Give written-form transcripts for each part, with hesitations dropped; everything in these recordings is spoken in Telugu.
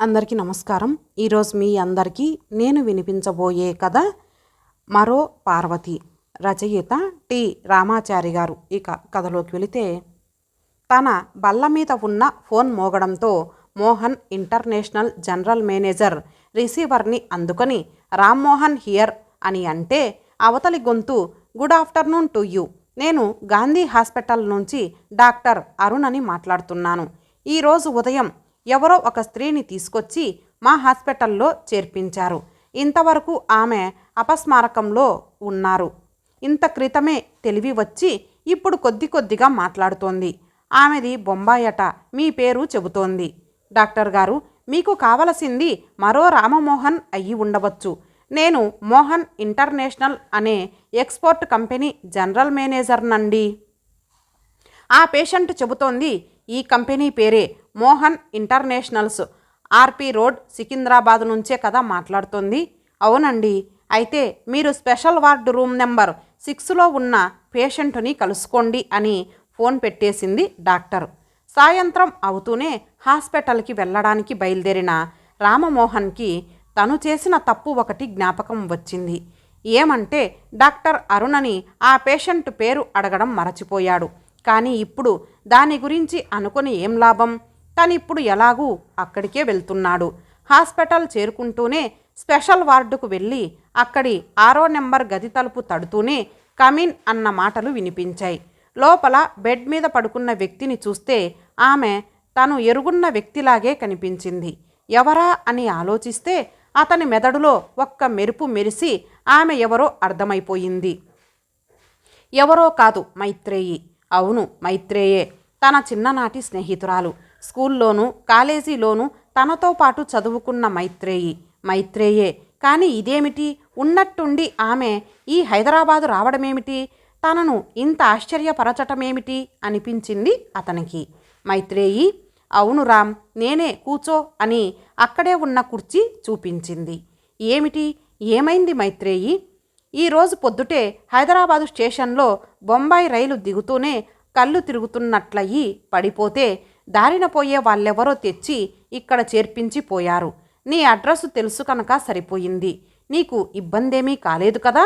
అందరికీ నమస్కారం. ఈరోజు మీ అందరికీ నేను వినిపించబోయే కథ మరో పార్వతి. రచయిత టి రామాచారి గారు. ఇక కథలోకి వెళితే, తన బల్ల మీద ఉన్న ఫోన్ మోగడంతో మోహన్ ఇంటర్నేషనల్ జనరల్ మేనేజర్ రిసీవర్ని అందుకొని రామ్మోహన్ హియర్ అని అంటే, అవతలి గొంతు గుడ్ ఆఫ్టర్నూన్ టు యూ. నేను గాంధీ హాస్పిటల్ నుంచి డాక్టర్ అరుణ్ అని మాట్లాడుతున్నాను. ఈరోజు ఉదయం ఎవరో ఒక స్త్రీని తీసుకొచ్చి మా హాస్పిటల్లో చేర్పించారు. ఇంతవరకు ఆమె అపస్మారకంలో ఉన్నారు. ఇంత క్రితమే తెలివి వచ్చి ఇప్పుడు కొద్ది కొద్దిగా మాట్లాడుతోంది. ఆమెది బొంబాయట. మీ పేరు చెబుతోంది. డాక్టర్ గారు, మీకు కావలసింది మరో రామమోహన్ అయ్యి ఉండవచ్చు. నేను మోహన్ ఇంటర్నేషనల్ అనే ఎక్స్పోర్ట్ కంపెనీ జనరల్ మేనేజర్ నండి. ఆ పేషెంట్ చెబుతోంది, ఈ కంపెనీ పేరే మోహన్ ఇంటర్నేషనల్స్, ఆర్పి రోడ్, సికింద్రాబాద్ నుంచే కదా మాట్లాడుతోంది. అవునండి. అయితే మీరు స్పెషల్ వార్డు రూమ్ నెంబర్ 6లో ఉన్న పేషెంట్ని కలుసుకోండి అని ఫోన్ పెట్టేసింది డాక్టర్. సాయంత్రం అవుతూనే హాస్పిటల్కి వెళ్ళడానికి బయలుదేరిన రామమోహన్కి తను చేసిన తప్పు ఒకటి జ్ఞాపకం వచ్చింది. ఏమంటే, డాక్టర్ అరుణ్ అని ఆ పేషెంట్ పేరు అడగడం మరచిపోయాడు. కానీ ఇప్పుడు దాని గురించి అనుకుని ఏం లాభం? తనిప్పుడు ఎలాగూ అక్కడికే వెళ్తున్నాడు. హాస్పిటల్ చేరుకుంటూనే స్పెషల్ వార్డుకు వెళ్ళి అక్కడి 6వ నెంబర్ గది తలుపు తడుతూనే కమిన్ అన్న మాటలు వినిపించాయి. లోపల బెడ్ మీద పడుకున్న వ్యక్తిని చూస్తే ఆమె తను ఎరుగున్న వ్యక్తిలాగే కనిపించింది. ఎవరా అని ఆలోచిస్తే అతని మెదడులో ఒక్క మెరుపు మెరిసి ఆమె ఎవరో అర్థమైపోయింది. ఎవరో కాదు, మైత్రేయి. అవును, మైత్రేయే. తన చిన్ననాటి స్నేహితురాలు. స్కూల్లోనూ కాలేజీలోనూ తనతో పాటు చదువుకున్న మైత్రేయే. కానీ ఇదేమిటి? ఉన్నట్టుండి ఆమె ఈ హైదరాబాదు రావడమేమిటి? తనను ఇంత ఆశ్చర్యపరచటమేమిటి అనిపించింది అతనికి. మైత్రేయి, అవును రామ్, నేనే, కూర్చో అని అక్కడే ఉన్న కుర్చీ చూపించింది. ఏమైంది మైత్రేయి? ఈరోజు పొద్దుటే హైదరాబాదు స్టేషన్లో బొంబాయి రైలు దిగుతూనే కళ్ళు తిరుగుతున్నట్లయి పడిపోతే దారిన పోయే వాళ్ళెవరో తెచ్చి ఇక్కడ చేర్పించి పోయారు. నీ అడ్రస్ తెలుసు కనుక సరిపోయింది. నీకు ఇబ్బందేమీ కాలేదు కదా?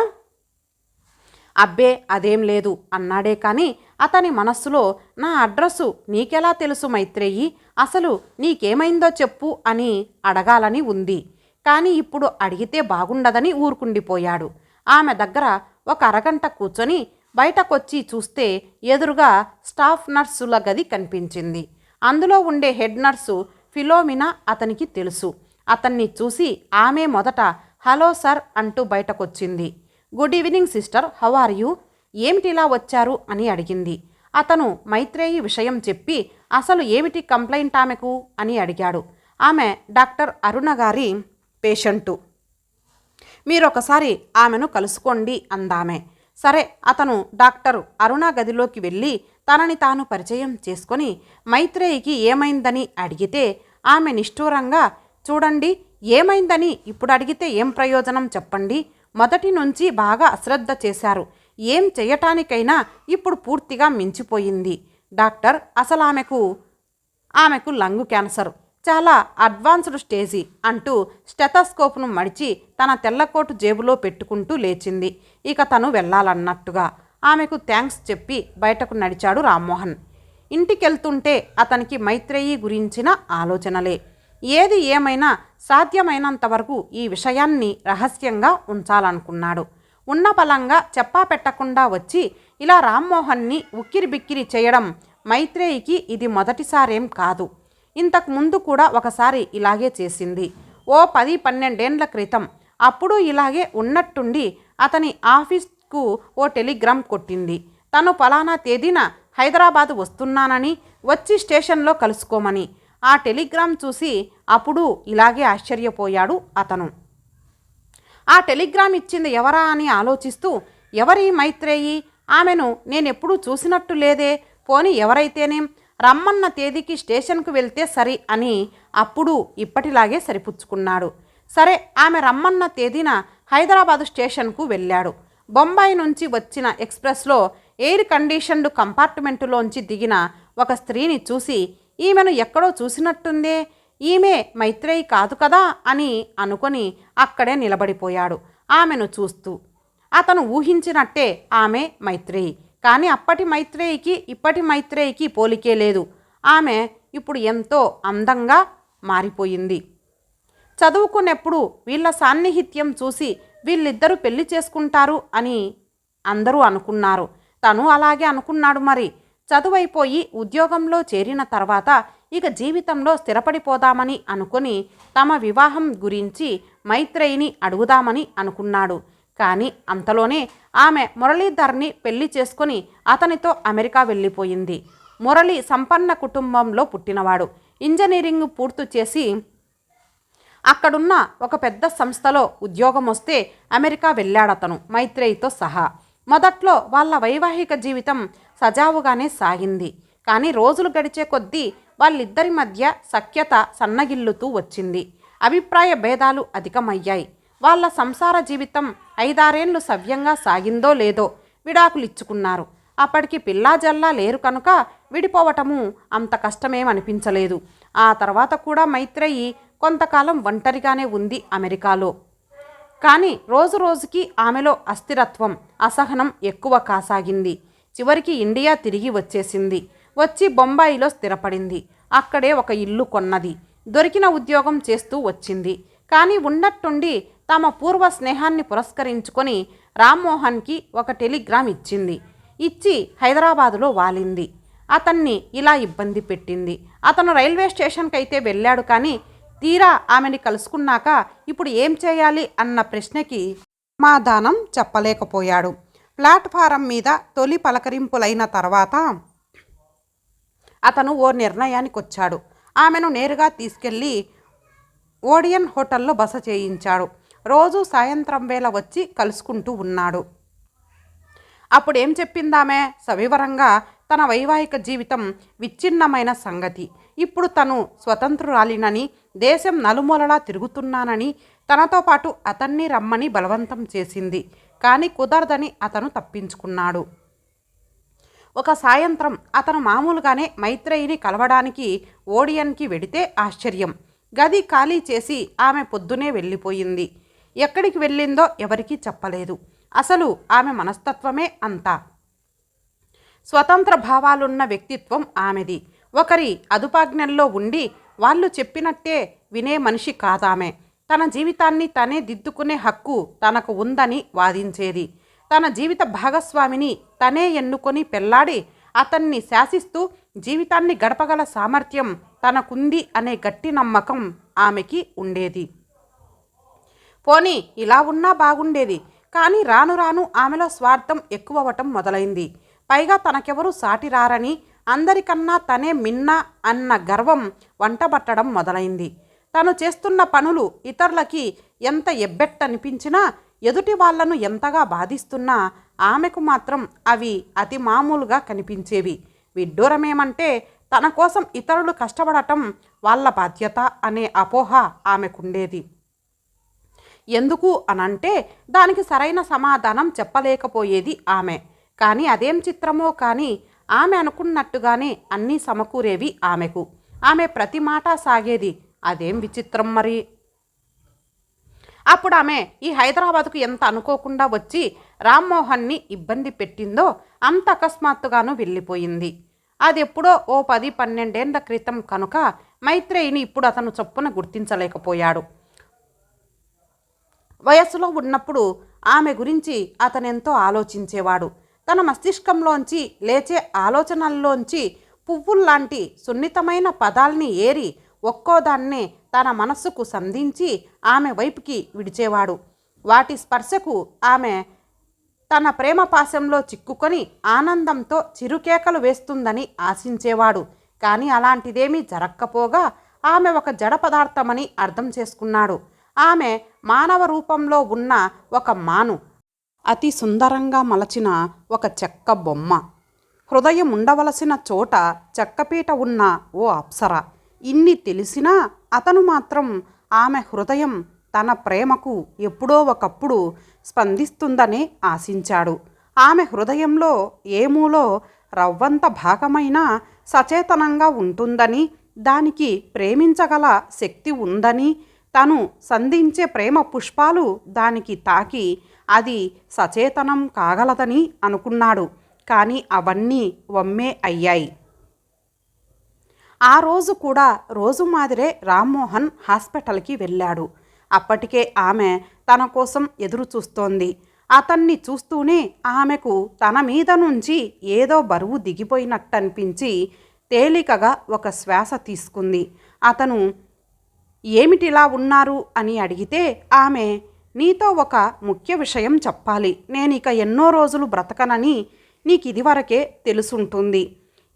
అబ్బే, అదేం లేదు అన్నాడే కానీ అతని మనస్సులో, నా అడ్రస్సు నీకెలా తెలుసు మైత్రేయి? అసలు నీకేమైందో చెప్పు అని అడగాలని ఉంది. కానీ ఇప్పుడు అడిగితే బాగుండదని ఊరుకుండిపోయాడు. ఆమె దగ్గర ఒక అరగంట కూర్చొని బయటకొచ్చి చూస్తే ఎదురుగా స్టాఫ్ నర్సుల గది కనిపించింది. అందులో ఉండే హెడ్ నర్సు ఫిలోమినా అతనికి తెలుసు. అతన్ని చూసి ఆమె మొదట హలో సార్ అంటూ బయటకొచ్చింది. Good evening sister, how are you? ఏమిటిలా వచ్చారు అని అడిగింది. అతను మైత్రేయి విషయం చెప్పి, అసలు ఏమిటి కంప్లైంట్ ఆమెకు అని అడిగాడు. ఆమె డాక్టర్ అరుణ గారి పేషెంటు. మీరొకసారి ఆమెను కలుసుకోండి అందామె. సరే, అతను డాక్టర్ అరుణ గదిలోకి వెళ్ళి తనని తాను పరిచయం చేసుకొని మైత్రేయికి ఏమైందని అడిగితే ఆమె నిష్ఠూరంగా, చూడండి, ఏమైందని ఇప్పుడు అడిగితే ఏం ప్రయోజనం చెప్పండి? మొదటి నుంచి బాగా అశ్రద్ధ చేశారు. ఏం చేయటానికైనా ఇప్పుడు పూర్తిగా మించిపోయింది. డాక్టర్, అసలు ఆమెకు లంగు క్యాన్సర్, చాలా అడ్వాన్స్డ్ స్టేజీ అంటూ స్టెథోస్కోప్ను మడిచి తన తెల్లకోటు జేబులో పెట్టుకుంటూ లేచింది. ఇక తను వెళ్ళాలన్నట్టుగా ఆమెకు థ్యాంక్స్ చెప్పి బయటకు నడిచాడు రామ్మోహన్. ఇంటికెళ్తుంటే అతనికి మైత్రేయి గురించిన ఆలోచనలే. ఏది ఏమైనా సాధ్యమైనంత వరకు ఈ విషయాన్ని రహస్యంగా ఉంచాలనుకున్నాడు. ఉన్న బలంగా చెప్పా పెట్టకుండా వచ్చి ఇలా రామ్మోహన్ని ఉక్కిరిబిక్కిరి చేయడం మైత్రేయికి ఇది మొదటిసారేం కాదు. ఇంతకు ముందు కూడా ఒకసారి ఇలాగే చేసింది. ఓ 10-12 ఏండ్ల క్రితం. అప్పుడు ఇలాగే ఉన్నట్టుండి అతని ఆఫీస్కు ఓ టెలిగ్రామ్ కొట్టింది. తను ఫలానా తేదీన హైదరాబాదు వస్తున్నానని, వచ్చి స్టేషన్లో కలుసుకోమని. ఆ టెలిగ్రామ్ చూసి అప్పుడు ఇలాగే ఆశ్చర్యపోయాడు అతను. ఆ టెలిగ్రామ్ ఇచ్చింది ఎవరా అని ఆలోచిస్తూ, ఎవరి మైత్రేయి? ఆమెను నేనెప్పుడూ చూసినట్టు లేదే. పోనీ ఎవరైతేనేం, రమ్మన్న తేదీకి స్టేషన్కు వెళ్తే సరి అని అప్పుడు ఇప్పటిలాగే సరిపుచ్చుకున్నాడు. సరే, ఆమె రమ్మన్న తేదీన హైదరాబాదు స్టేషన్కు వెళ్ళాడు. బొంబాయి నుంచి వచ్చిన ఎక్స్ప్రెస్లో ఎయిర్ కండిషన్డ్ కంపార్ట్మెంటులోంచి దిగిన ఒక స్త్రీని చూసి, ఈమెను ఎక్కడో చూసినట్టుందే, ఈమె మైత్రేయి కాదు కదా అని అనుకొని అక్కడే నిలబడిపోయాడు ఆమెను చూస్తూ. అతను ఊహించినట్టే ఆమె మైత్రేయి. కానీ అప్పటి మైత్రేయికి ఇప్పటి మైత్రేయికి పోలికే లేదు. ఆమె ఇప్పుడు ఎంతో అందంగా మారిపోయింది. చదువుకునేప్పుడు వీళ్ళ సాన్నిహిత్యం చూసి వీళ్ళిద్దరూ పెళ్లి చేసుకుంటారు అని అందరూ అనుకున్నారు. తను అలాగే అనుకున్నాడు. మరి చదువైపోయి ఉద్యోగంలో చేరిన తర్వాత ఇక జీవితంలో స్థిరపడిపోదామని అనుకుని తమ వివాహం గురించి మైత్రేయిని అడుగుదామని అనుకున్నాడు. కానీ అంతలోనే ఆమె మురళీధర్ని పెళ్లి చేసుకొని అతనితో అమెరికా వెళ్ళిపోయింది. మురళి సంపన్న కుటుంబంలో పుట్టినవాడు. ఇంజనీరింగ్ పూర్తి చేసి అక్కడున్న ఒక పెద్ద సంస్థలో ఉద్యోగం వస్తే అమెరికా వెళ్ళాడతను మైత్రేయితో సహా. మొదట్లో వాళ్ళ వైవాహిక జీవితం సజావుగానే సాగింది. కానీ రోజులు గడిచే కొద్దీ వాళ్ళిద్దరి మధ్య సఖ్యత సన్నగిల్లుతూ వచ్చింది. అభిప్రాయ భేదాలు అధికమయ్యాయి. వాళ్ళ సంసార జీవితం 5-6 ఏళ్ళు సవ్యంగా సాగిందో లేదో విడాకులిచ్చుకున్నారు. అప్పటికి పిల్లా జల్లా లేరు కనుక విడిపోవటము అంత కష్టమేమనిపించలేదు. ఆ తర్వాత కూడా మైత్రేయి కొంతకాలం ఒంటరిగానే ఉంది అమెరికాలో. కానీ రోజు రోజుకి ఆమెలో అస్థిరత్వం, అసహనం ఎక్కువ కాసాగింది. చివరికి ఇండియా తిరిగి వచ్చేసింది. వచ్చి బొంబాయిలో స్థిరపడింది. అక్కడే ఒక ఇల్లు కొన్నది. దొరికిన ఉద్యోగం చేస్తూ వచ్చింది. కానీ ఉన్నట్టుండి తమ పూర్వ స్నేహాన్ని పురస్కరించుకొని రామ్మోహన్కి ఒక టెలిగ్రామ్ ఇచ్చింది. ఇచ్చి హైదరాబాదులో వాలింది. అతన్ని ఇలా ఇబ్బంది పెట్టింది. అతను రైల్వే స్టేషన్కి అయితే వెళ్ళాడు. కానీ తీరా ఆమెని కలుసుకున్నాక ఇప్పుడు ఏం చేయాలి అన్న ప్రశ్నకి సమాధానం చెప్పలేకపోయాడు. ప్లాట్ఫారం మీద తొలి పలకరింపులైన తర్వాత అతను ఓ నిర్ణయానికి వచ్చాడు. ఆమెను నేరుగా తీసుకెళ్ళి ఓడియన్ హోటల్లో బస చేయించాడు. రోజు సాయంత్రం వేళ వచ్చి కలుసుకుంటూ ఉన్నాడు. అప్పుడేం చెప్పిందామె సవివరంగా తన వైవాహిక జీవితం విచ్ఛిన్నమైన సంగతి. ఇప్పుడు తను స్వతంత్రురాలినని, దేశం నలుమూలలా తిరుగుతున్నానని, తనతో పాటు అతన్ని రమ్మని బలవంతం చేసింది. కానీ కుదరదని అతను తప్పించుకున్నాడు. ఒక సాయంత్రం అతను మామూలుగానే మైత్రేయిని కలవడానికి ఓడియన్కి వెడితే ఆశ్చర్యం. గది ఖాళీ చేసి ఆమె పొద్దునే వెళ్ళిపోయింది. ఎక్కడికి వెళ్ళిందో ఎవరికీ చెప్పలేదు. అసలు ఆమె మనస్తత్వమే అంతా. స్వతంత్ర భావాలున్న వ్యక్తిత్వం ఆమెది. ఒకరి అదుపాజ్ఞల్లో ఉండి వాళ్ళు చెప్పినట్టే వినే మనిషి కాదామె. తన జీవితాన్ని తనే దిద్దుకునే హక్కు తనకు ఉందని వాదించేది. తన జీవిత భాగస్వామిని తనే ఎన్నుకొని పెళ్లాడి అతన్ని శాసిస్తూ జీవితాన్ని గడపగల సామర్థ్యం తనకుంది అనే గట్టి నమ్మకం ఆమెకి ఉండేది. పోనీ ఇలా ఉన్నా బాగుండేది. కానీ రాను రాను ఆమెలో స్వార్థం ఎక్కువవటం మొదలైంది. పైగా తనకెవరూ సాటి రారని, అందరికన్నా తనే మిన్న అన్న గర్వం వంటబట్టడం మొదలైంది. తను చేస్తున్న పనులు ఇతరులకి ఎంత ఎబ్బెట్టనిపించినా, ఎదుటి వాళ్లను ఎంతగా బాధిస్తున్నా ఆమెకు మాత్రం అవి అతి మామూలుగా కనిపించేవి. విడ్డూరమేమంటే తన కోసం ఇతరులు కష్టపడటం వాళ్ళ బాధ్యత అనే అపోహ ఆమెకుండేది. ఎందుకు అనంటే దానికి సరైన సమాధానం చెప్పలేకపోయేది ఆమె. కానీ అదేం చిత్రమో కానీ ఆమె అనుకున్నట్టుగానే అన్నీ సమకూరేవి ఆమెకు. ఆమె ప్రతి మాట సాగేది. అదేం విచిత్రం మరి. అప్పుడు ఆమె ఈ హైదరాబాద్కు ఎంత అనుకోకుండా వచ్చి రామ్మోహన్ని ఇబ్బంది పెట్టిందో అంత అకస్మాత్తుగాను వెళ్ళిపోయింది. అది ఎప్పుడో ఓ 10-12 ఏళ్ల క్రితం కనుక మైత్రేయిని ఇప్పుడు అతను చొప్పున గుర్తించలేకపోయాడు. వయస్సులో ఉన్నప్పుడు ఆమె గురించి అతనెంతో ఆలోచించేవాడు. తన మస్తిష్కంలోంచి లేచే ఆలోచనల్లోంచి పువ్వుల్లాంటి సున్నితమైన పదాల్ని ఏరి ఒక్కోదాన్నే తన మనస్సుకు సంధించి ఆమె వైపుకి విడిచేవాడు. వాటి స్పర్శకు ఆమె తన ప్రేమ పాశంలో చిక్కుకొని ఆనందంతో చిరుకేకలు వేస్తుందని ఆశించేవాడు. కానీ అలాంటిదేమీ జరక్కపోగా ఆమె ఒక జడ పదార్థమని అర్థం చేసుకున్నాడు. ఆమె మానవ రూపంలో ఉన్న ఒక మాను, అతి సుందరంగా మలచిన ఒక చెక్క బొమ్మ. హృదయం ఉండవలసిన చోట చెక్కపీట ఉన్న ఓ అప్సర. ఇన్ని తెలిసినా అతను మాత్రం ఆమె హృదయం తన ప్రేమకు ఎప్పుడో ఒకప్పుడు స్పందిస్తుందనే ఆశించాడు. ఆమె హృదయంలో ఏమూలో రవ్వంత భాగమైనా సచేతనంగా ఉంటుందని, దానికి ప్రేమించగల శక్తి ఉందని, తను సంధించే ప్రేమ పుష్పాలు దానికి తాకి అది సచేతనం కాగలదని అనుకున్నాడు. కానీ అవన్నీ వమ్మే అయ్యాయి. ఆ రోజు కూడా రోజు మాదిరే రామ్మోహన్ హాస్పిటల్కి వెళ్ళాడు. అప్పటికే ఆమె తన కోసం ఎదురు చూస్తోంది. అతన్ని చూస్తూనే ఆమెకు తన మీద నుంచి ఏదో బరువు దిగిపోయినట్టనిపించి తేలికగా ఒక శ్వాస తీసుకుంది. అతను ఏమిటిలా ఉన్నారు అని అడిగితే ఆమె, నీతో ఒక ముఖ్య విషయం చెప్పాలి. నేనిక ఎన్నో రోజులు బ్రతకనని నీకిదివరకే తెలుసుంటుంది.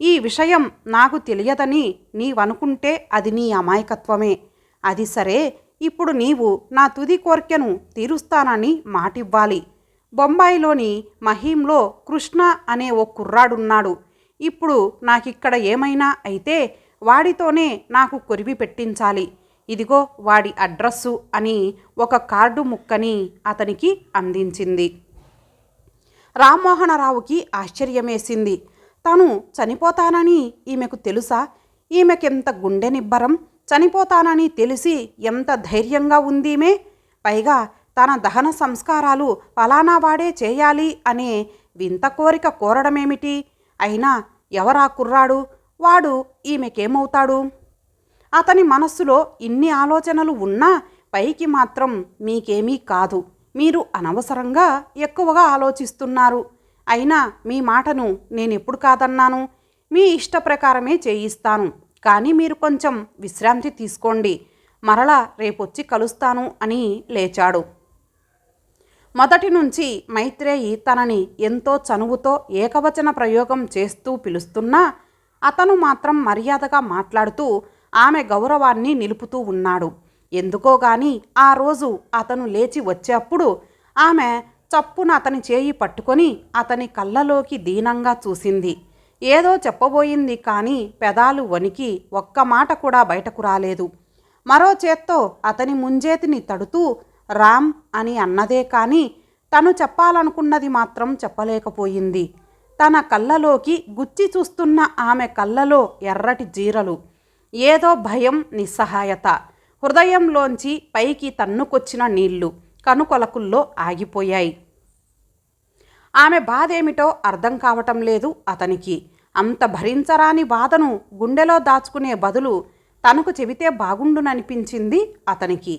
ఈ విషయం నాకు తెలియదని నీవనుకుంటే అది నీ అమాయకత్వమే. అది సరే, ఇప్పుడు నీవు నా తుది కోర్కెను తీరుస్తానని మాటివ్వాలి. బొంబాయిలోని మహీంలో కృష్ణ అనే ఓ కుర్రాడున్నాడు. ఇప్పుడు నాకిక్కడ ఏమైనా అయితే వాడితోనే నాకు కొరివి పెట్టించాలి. ఇదిగో వాడి అడ్రస్సు అని ఒక కార్డు ముక్కని అతనికి అందించింది. రామ్మోహనరావుకి ఆశ్చర్యమేసింది. తను చనిపోతానని ఈమెకు తెలుసా? ఈమెకెంత గుండె నిబ్బరం! చనిపోతానని తెలిసి ఎంత ధైర్యంగా ఉందీమే! పైగా తన దహన సంస్కారాలు ఫలానా వాడే చేయాలి అనే వింత కోరిక కోరడమేమిటి? అయినా ఎవరా కుర్రాడు? వాడు ఈమెకేమవుతాడు? అతని మనస్సులో ఇన్ని ఆలోచనలు ఉన్నా పైకి మాత్రం మీకేమీ కాదు, మీరు అనవసరంగా ఎక్కువగా ఆలోచిస్తున్నారు. అయినా మీ మాటను నేనెప్పుడు కాదన్నాను? మీ ఇష్ట ప్రకారమే చేయిస్తాను. కానీ మీరు కొంచెం విశ్రాంతి తీసుకోండి. మరలా రేపొచ్చి కలుస్తాను అని లేచాడు. మొదటి నుంచి మైత్రేయి తనని ఎంతో చనువుతో ఏకవచన ప్రయోగం చేస్తూ పిలుస్తున్నా అతను మాత్రం మర్యాదగా మాట్లాడుతూ ఆమె గౌరవాన్ని నిలుపుతూ ఉన్నాడు. ఎందుకో గాని ఆ రోజు అతను లేచి వచ్చేప్పుడు ఆమె చప్పున అతని చేయి పట్టుకొని అతని కళ్ళలోకి దీనంగా చూసింది. ఏదో చెప్పబోయింది కానీ పెదాలు వణికి ఒక్క మాట కూడా బయటకు రాలేదు. మరో చేత్తో అతని ముంజేతిని తడుతూ రామ్ అని అన్నదే కానీ తను చెప్పాలనుకున్నది మాత్రం చెప్పలేకపోయింది. తన కళ్ళలోకి గుచ్చి చూస్తున్న ఆమె కళ్ళలో ఎర్రటి జీరలు, ఏదో భయం, నిస్సహాయత. హృదయంలోంచి పైకి తన్నుకొచ్చిన నీళ్లు కనుకొలకుల్లో ఆగిపోయాయి. ఆమె బాధేమిటో అర్థం కావటం లేదు అతనికి. అంత భరించరాని బాధను గుండెలో దాచుకునే బదులు తనకు చెబితే బాగుండుననిపించింది అతనికి.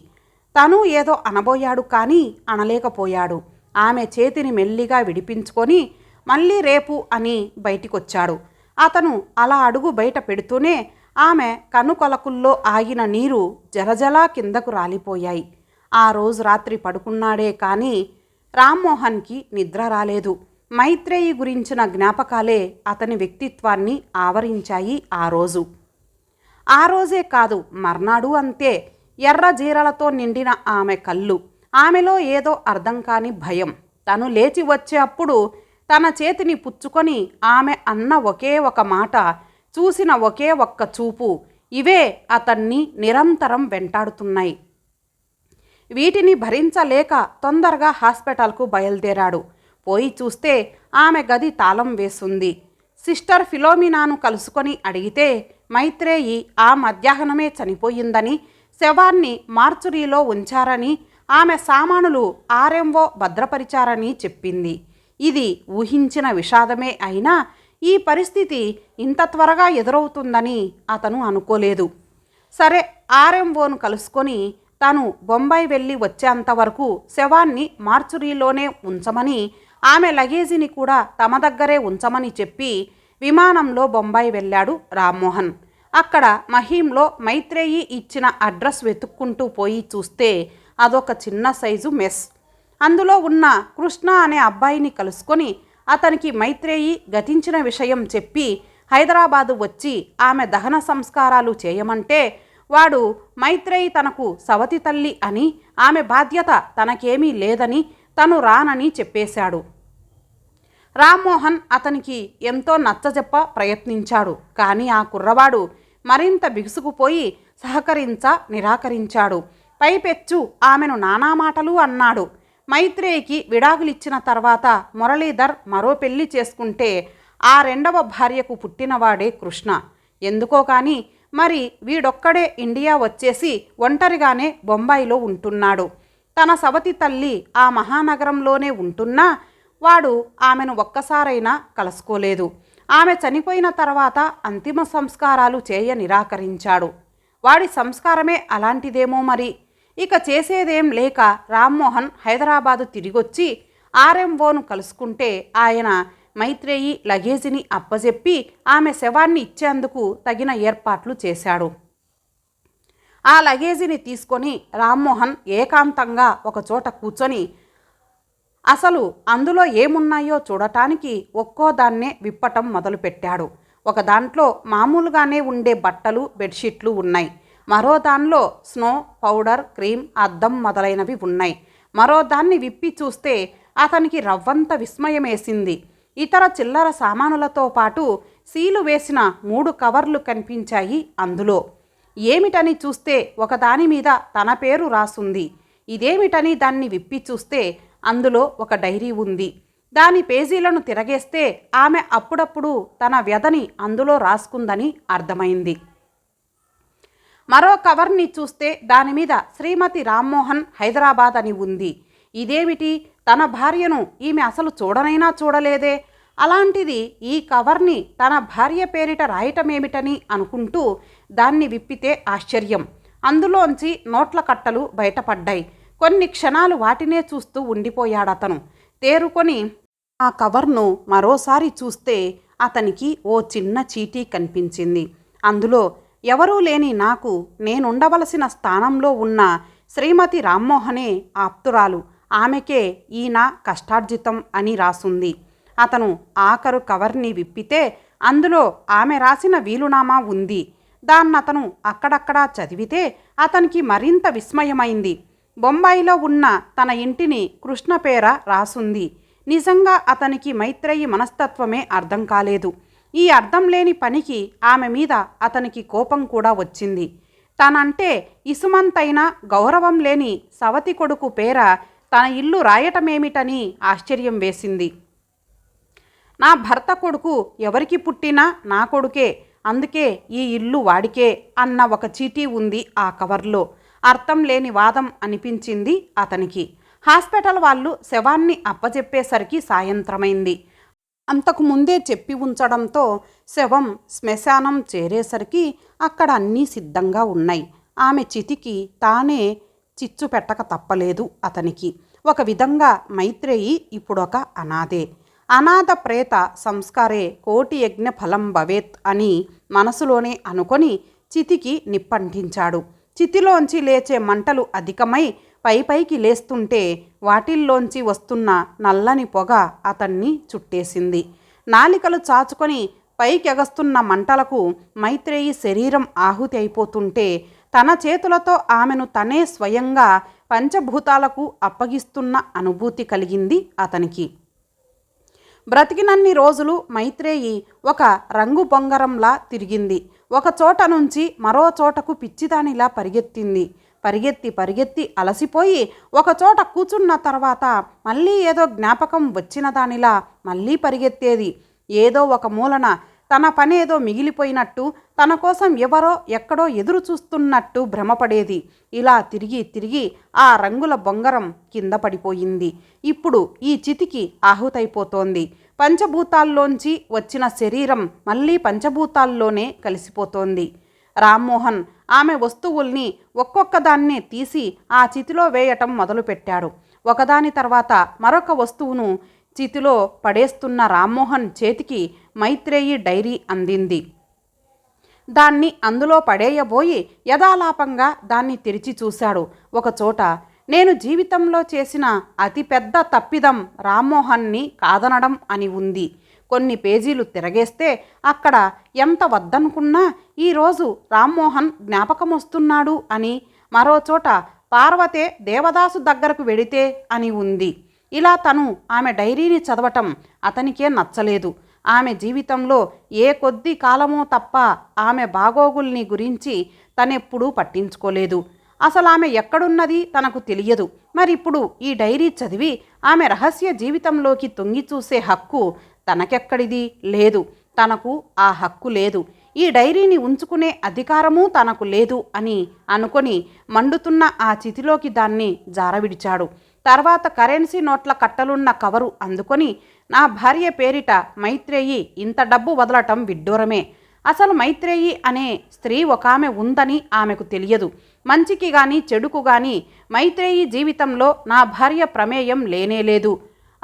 తను ఏదో అనబోయాడు కానీ అనలేకపోయాడు. ఆమె చేతిని మెల్లిగా విడిపించుకొని మళ్ళీ రేపు అని బయటికొచ్చాడు. అతను అలా అడుగు బయట పెడుతూనే ఆమె కనుకొలకుల్లో ఆగిన నీరు జలజలా కిందకు రాలిపోయాయి. ఆ రోజు రాత్రి పడుకున్నాడే కానీ రామ్మోహన్కి నిద్ర రాలేదు. మైత్రేయి గురించిన జ్ఞాపకాలే అతని వ్యక్తిత్వాన్ని ఆవరించాయి ఆ రోజు. ఆ రోజే కాదు, మర్నాడు అంతే. ఎర్ర జీరలతో నిండిన ఆమె కళ్ళు, ఆమెలో ఏదో అర్థం కాని భయం. తను లేచి వచ్చే అప్పుడు తన చేతిని పుచ్చుకొని ఆమె అన్న ఒకే ఒక మాట, చూసిన ఒకే ఒక్క చూపు, ఇవే అతన్ని నిరంతరం వెంటాడుతున్నాయి. వీటిని భరించలేక తొందరగా హాస్పిటల్కు బయలుదేరాడు. పోయి చూస్తే ఆమె గది తాళం వేసుంది. సిస్టర్ ఫిలోమినాను కలుసుకొని అడిగితే మైత్రేయి ఆ మధ్యాహ్నమే చనిపోయిందని, శవాన్ని మార్చురీలో ఉంచారని, ఆమె సామానులు ఆర్ఎంఓ భద్రపరిచారని చెప్పింది. ఇది ఊహించిన విషాదమే అయినా ఈ పరిస్థితి ఇంత త్వరగా ఎదురవుతుందని అతను అనుకోలేదు. సరే, ఆర్ఎంఓను కలుసుకొని తాను బొంబాయి వెళ్ళి వచ్చేంతవరకు శవాన్ని మార్చురీలోనే ఉంచమని, ఆమె లగేజీని కూడా తమ దగ్గరే ఉంచమని చెప్పి విమానంలో బొంబాయి వెళ్ళాడు రామ్మోహన్. అక్కడ మహీంలో మైత్రేయి ఇచ్చిన అడ్రస్ వెతుక్కుంటూ పోయి చూస్తే అదొక చిన్న సైజు మెస్. అందులో ఉన్న కృష్ణ అనే అబ్బాయిని కలుసుకొని అతనికి మైత్రేయి గతించిన విషయం చెప్పి హైదరాబాదు వచ్చి ఆమె దహన సంస్కారాలు చేయమంటే వాడు మైత్రేయి తనకు సవతి తల్లి అని, ఆమె బాధ్యత తనకేమీ లేదని, తను రానని చెప్పేశాడు. రామ్మోహన్ అతనికి ఎంతో నచ్చజెప్ప ప్రయత్నించాడు. కానీ ఆ కుర్రవాడు మరింత బిగుసుకుపోయి నిరాకరించాడు. పైపెచ్చు ఆమెను నానా మాటలు అన్నాడు. మైత్రేయికి విడాకులిచ్చిన తర్వాత మురళీధర్ మరో పెళ్లి చేసుకుంటే ఆ రెండవ భార్యకు పుట్టినవాడే కృష్ణ. ఎందుకో కానీ మరి వీడొక్కడే ఇండియా వచ్చేసి ఒంటరిగానే బొంబాయిలో ఉంటున్నాడు. తన సవతి తల్లి ఆ మహానగరంలోనే ఉంటున్నా వాడు ఆమెను ఒక్కసారైనా కలుసుకోలేదు. ఆమె చనిపోయిన తర్వాత అంతిమ సంస్కారాలు చేయ నిరాకరించాడు. వాడి సంస్కారమే అలాంటిదేమో మరి. ఇక చేసేదేం లేక రామ్మోహన్ హైదరాబాదు తిరిగొచ్చి ఆర్ఎంఓను కలుసుకుంటే ఆయన మైత్రేయి లగేజీని అప్పజెప్పి ఆమె శవాన్ని ఇచ్చేందుకు తగిన ఏర్పాట్లు చేశాడు. ఆ లగేజీని తీసుకొని రామ్మోహన్ ఏకాంతంగా ఒకచోట కూర్చొని అసలు అందులో ఏమున్నాయో చూడటానికి ఒక్కో దాన్నే విప్పటం మొదలుపెట్టాడు. ఒక దాంట్లో మామూలుగానే ఉండే బట్టలు, బెడ్షీట్లు ఉన్నాయి. మరో దానిలో స్నో, పౌడర్, క్రీమ్, అద్దం మొదలైనవి ఉన్నాయి. మరో దాన్ని విప్పి చూస్తే అతనికి రవ్వంత విస్మయమేసింది. ఇతర చిల్లర సామానులతో పాటు సీలు వేసిన 3 కవర్లు కనిపించాయి అందులో. ఏమిటని చూస్తే ఒకదాని మీద తన పేరు రాసుంది. ఇదేమిటని దాన్ని విప్పి చూస్తే అందులో ఒక డైరీ ఉంది. దాని పేజీలను తిరగేస్తే ఆమె అప్పుడప్పుడు తన వ్యధని అందులో రాసుకుందని అర్థమైంది. మరో కవర్ని చూస్తే దానిమీద శ్రీమతి రామ్మోహన్ హైదరాబాద్ అని ఉంది. ఇదేమిటి, తన భార్యను ఈమె అసలు చూడనైనా చూడలేదే, అలాంటిది ఈ కవర్ని తన భార్య పేరిట రాయటమేమిటని అనుకుంటూ దాన్ని విప్పితే ఆశ్చర్యం. అందులోంచి నోట్ల కట్టలు బయటపడ్డాయి. కొన్ని క్షణాలు వాటినే చూస్తూ ఉండిపోయాడతను. తేరుకొని ఆ కవర్ను మరోసారి చూస్తే అతనికి ఓ చిన్న చీటీ కనిపించింది. అందులో ఎవరూ లేని నాకు నేనుండవలసిన స్థానంలో ఉన్న శ్రీమతి రామ్మోహనే ఆప్తురాలు, ఆమెకే ఈయన కష్టార్జితం అని రాసుంది. అతను ఆఖరు కవర్ని విప్పితే అందులో ఆమె రాసిన వీలునామా ఉంది. దాన్నతను అక్కడక్కడా చదివితే అతనికి మరింత విస్మయమైంది. బొంబాయిలో ఉన్న తన ఇంటిని కృష్ణ పేర రాసుంది. నిజంగా అతనికి మైత్రేయి మనస్తత్వమే అర్థం కాలేదు. ఈ అర్థం లేని పనికి ఆమె మీద అతనికి కోపం కూడా వచ్చింది. తనంటే ఇసుమంతైన గౌరవం లేని సవతి కొడుకు పేర తన ఇల్లు రాయటమేమిటని ఆశ్చర్యం వేసింది. నా భర్త కొడుకు ఎవరికి పుట్టినా నా కొడుకే, అందుకే ఈ ఇల్లు వాడికే అన్న ఒక చీటీ ఉంది ఆ కవర్లో. అర్థం లేని వాదం అనిపించింది అతనికి. హాస్పిటల్ వాళ్ళు శవాన్ని అప్పచెప్పేసరికి సాయంత్రమైంది. అంతకు ముందే చెప్పి ఉంచడంతో శవం శ్మశానం చేరేసరికి అక్కడ అన్నీ సిద్ధంగా ఉన్నాయి. ఆమె చితికి తానే చిచ్చు పెట్టక తప్పలేదు అతనికి. ఒక విధంగా మైత్రేయి ఇప్పుడొక అనాథే. అనాథ ప్రేత సంస్కారే కోటి యజ్ఞ ఫలం భవేత్ అని మనసులోనే అనుకొని చితికి నిప్పంటించాడు. చితిలోంచి లేచే మంటలు అధికమై పైకి లేస్తుంటే వాటిల్లోంచి వస్తున్న నల్లని పొగ అతన్ని చుట్టేసింది. నాలికలు చాచుకొని పైకెగస్తున్న మంటలకు మైత్రేయి శరీరం ఆహుతి అయిపోతుంటే తన చేతులతో ఆమెను తనే స్వయంగా పంచభూతాలకు అప్పగిస్తున్న అనుభూతి కలిగింది అతనికి. బ్రతికినన్ని రోజులు మైత్రేయి ఒక రంగు బొంగరంలా తిరిగింది. ఒక చోట నుంచి మరో చోటకు పిచ్చిదానిలా పరిగెత్తింది. పరిగెత్తి అలసిపోయి ఒకచోట కూర్చున్న తర్వాత మళ్ళీ ఏదో జ్ఞాపకం వచ్చిన దానిలా మళ్ళీ పరిగెత్తేది. ఏదో ఒక మూలన తన పనేదో మిగిలిపోయినట్టు, తన కోసం ఎవరో ఎక్కడో ఎదురు చూస్తున్నట్టు భ్రమపడేది. ఇలా తిరిగి ఆ రంగుల బొంగరం కింద పడిపోయింది. ఇప్పుడు ఈ చితికి ఆహుతైపోతోంది. పంచభూతాల్లోంచి వచ్చిన శరీరం మళ్ళీ పంచభూతాల్లోనే కలిసిపోతోంది. రామ్మోహన్ ఆమె వస్తువుల్ని ఒక్కొక్కదాన్నే తీసి ఆ చితిలో వేయటం మొదలుపెట్టాడు. ఒకదాని తర్వాత మరొక వస్తువును చితిలో పడేస్తున్న రామ్మోహన్ చేతికి మైత్రేయి డైరీ అందింది. దాన్ని అందులో పడేయబోయి యథాలాపంగా దాన్ని తెరిచి చూశాడు. ఒకచోట నేను జీవితంలో చేసిన అతిపెద్ద తప్పిదం రామ్మోహన్ని కాదనడం అని ఉంది. కొన్ని పేజీలు తిరగేస్తే అక్కడ ఎంత వద్దనుకున్నా ఈరోజు రామ్మోహన్ జ్ఞాపకం వస్తున్నాడు అని, మరోచోట పార్వతే దేవదాసు దగ్గరకు వెడితే అని ఉంది. ఇలా తను ఆమె డైరీని చదవటం అతనికే నచ్చలేదు. ఆమె జీవితంలో ఏ కొద్ది కాలమో తప్ప ఆమె బాగోగుల్ని గురించి తనెప్పుడూ పట్టించుకోలేదు. అసలు ఆమె ఎక్కడున్నది తనకు తెలియదు. మరిప్పుడు ఈ డైరీ చదివి ఆమె రహస్య జీవితంలోకి తొంగి చూసే హక్కు తనకెక్కడిది? లేదు. తనకు ఆ హక్కు లేదు. ఈ డైరీని ఉంచుకునే అధికారమూ తనకు లేదు అని అనుకొని మండుతున్న ఆ చితిలోకి దాన్ని జారవిడిచాడు. తర్వాత కరెన్సీ నోట్ల కట్టలున్న కవరు అందుకొని, నా భార్య పేరిట మైత్రేయి ఇంత డబ్బు వదలటం విడ్డూరమే. అసలు మైత్రేయి అనే స్త్రీ ఒకామె ఉందని ఆమెకు తెలియదు. మంచికి గాని చెడుకు గాని మైత్రేయి జీవితంలో నా భార్య ప్రమేయం లేనేలేదు.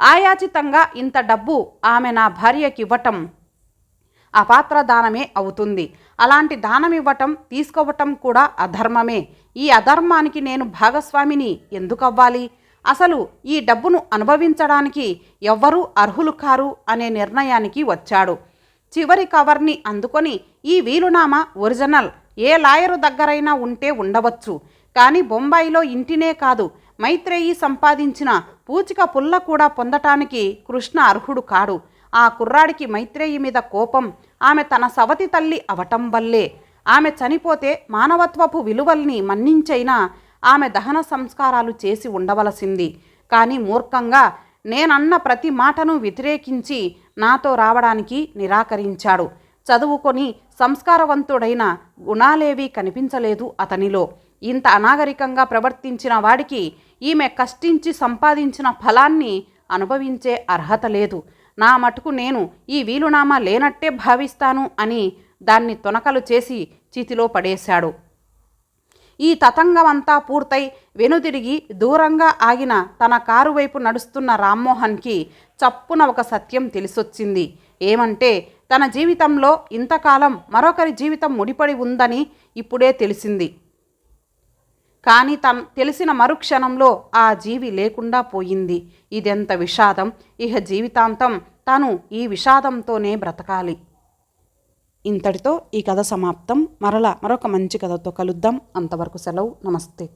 ఆయాచితంగా ఇంత డబ్బు ఆమె నా భార్యకివ్వటం అపాత్ర దానమే అవుతుంది. అలాంటి దానమివ్వటం తీసుకోవటం కూడా అధర్మమే. ఈ అధర్మానికి నేను భాగస్వామిని ఎందుకవ్వాలి? అసలు ఈ డబ్బును అనుభవించడానికి ఎవ్వరూ అర్హులు కారు అనే నిర్ణయానికి వచ్చాడు. చివరి కవర్ని అందుకొని, ఈ వీలునామా ఒరిజినల్ ఏ లాయరు దగ్గరైనా ఉంటే ఉండవచ్చు, కానీ బొంబాయిలో ఇంటినే కాదు, మైత్రేయి సంపాదించిన పూచిక పుల్ల కూడా పొందటానికి కృష్ణ అర్హుడు కాడు. ఆ కుర్రాడికి మైత్రేయి మీద కోపం ఆమె తన సవతి తల్లి అవటం వల్లే. ఆమె చనిపోతే మానవత్వపు విలువల్ని మన్నించైనా ఆమె దహన సంస్కారాలు చేసి ఉండవలసింది. కానీ మూర్ఖంగా నేనన్న ప్రతి మాటను వ్యతిరేకించి నాతో రావడానికి నిరాకరించాడు. చదువుకొని సంస్కారవంతుడైన గుణాలేవీ కనిపించలేదు అతనిలో. ఇంత అనాగరికంగా ప్రవర్తించిన వాడికి ఈమె కష్టించి సంపాదించిన ఫలాన్ని అనుభవించే అర్హత లేదు. నా మటుకు నేను ఈ వీలునామా లేనట్టే భావిస్తాను అని దాన్ని తొనకలు చేసి చితిలో పడేశాడు. ఈ తతంగమంతా పూర్తయి వెనుదిరిగి దూరంగా ఆగిన తన కారు వైపు నడుస్తున్న రామ్మోహన్కి చప్పున ఒక సత్యం తెలిసొచ్చింది. ఏమంటే, తన జీవితంలో ఇంతకాలం మరొకరి జీవితం ముడిపడి ఉందని ఇప్పుడే తెలిసింది. కానీ తెలిసిన మరుక్షణంలో ఆ జీవి లేకుండా పోయింది. ఇదెంత విషాదం! ఇహ జీవితాంతం తను ఈ విషాదంతోనే బ్రతకాలి. ఇంతటితో ఈ కథ సమాప్తం. మరొక మంచి కథతో కలుద్దాం. అంతవరకు సెలవు. నమస్తే.